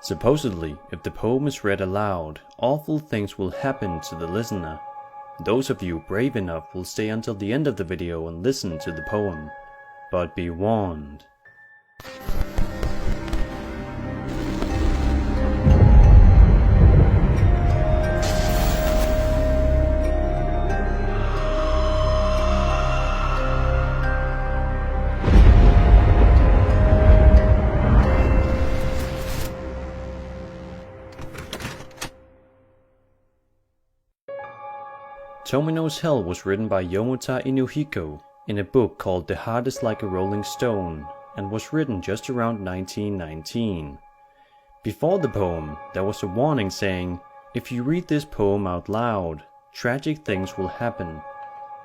Supposedly, if the poem is read aloud, awful things will happen to the listener. Those of you brave enough will stay until the end of the video and listen to the poem. But be warned. Tomino's Hell was written by Yomota Inuhiko in a book called The Heart is Like a Rolling Stone and was written just around 1919. Before the poem, there was a warning saying, if you read this poem out loud, tragic things will happen.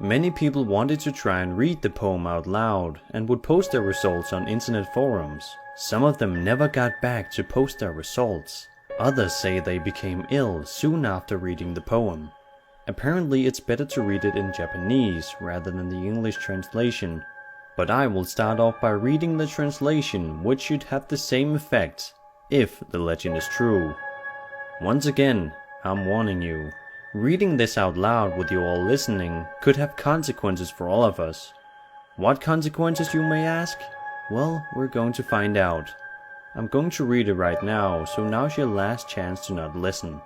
Many people wanted to try and read the poem out loud and would post their results on internet forums. Some of them never got back to post their results. Others say they became ill soon after reading the poem. Apparently it's better to read it in Japanese rather than the English translation, but I will start off by reading the translation, which should have the same effect, if the legend is true. Once again, I'm warning you, reading this out loud with you all listening could have consequences for all of us. What consequences, you may ask? Well, we're going to find out. I'm going to read it right now, so now's your last chance to not listen.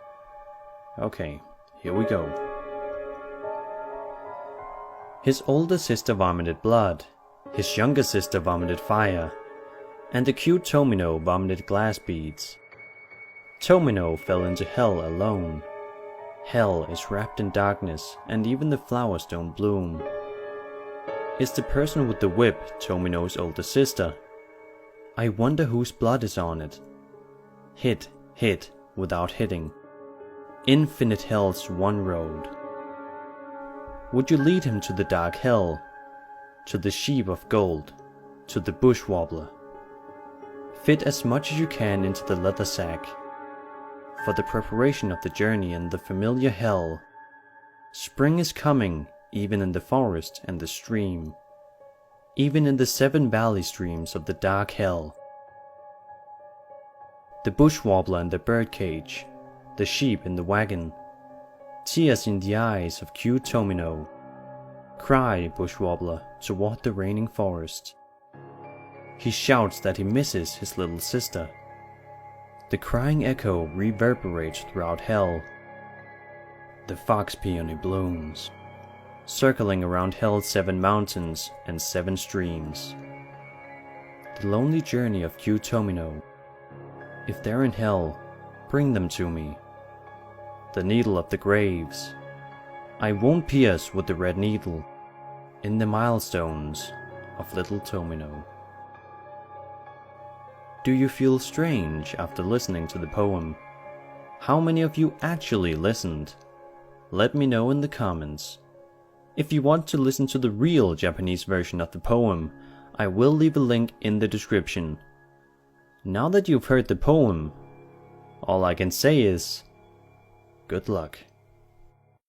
Okay, here we go. His older sister vomited blood, his younger sister vomited fire, and the cute Tomino vomited glass beads. Tomino fell into hell alone. Hell is wrapped in darkness, and even the flowers don't bloom. Is the person with the whip Tomino's older sister? I wonder whose blood is on it. Hit, hit, without hitting. Infinite hell's one road. Would you lead him to the dark hell, to the sheep of gold, to the bush wobbler? Fit as much as you can into the leather sack, for the preparation of the journey in the familiar hell. Spring is coming, even in the forest and the stream, even in the 7 valley streams of the dark hell. The bush wobbler in the birdcage, the sheep in the wagon, tears in the eyes of cute Tomino. Cry, bush wobbler, toward the raining forest. He shouts that he misses his little sister. The crying echo reverberates throughout hell. The fox peony blooms, circling around hell's 7 mountains and 7 streams. The lonely journey of cute Tomino. If they're in hell, bring them to me. The needle of the graves. I won't pierce with the red needle in the milestones of little Tomino. Do you feel strange after listening to the poem? How many of you actually listened? Let me know in the comments. If you want to listen to the real Japanese version of the poem, I will leave a link in the description. Now that you've heard the poem, all I can say is, good luck.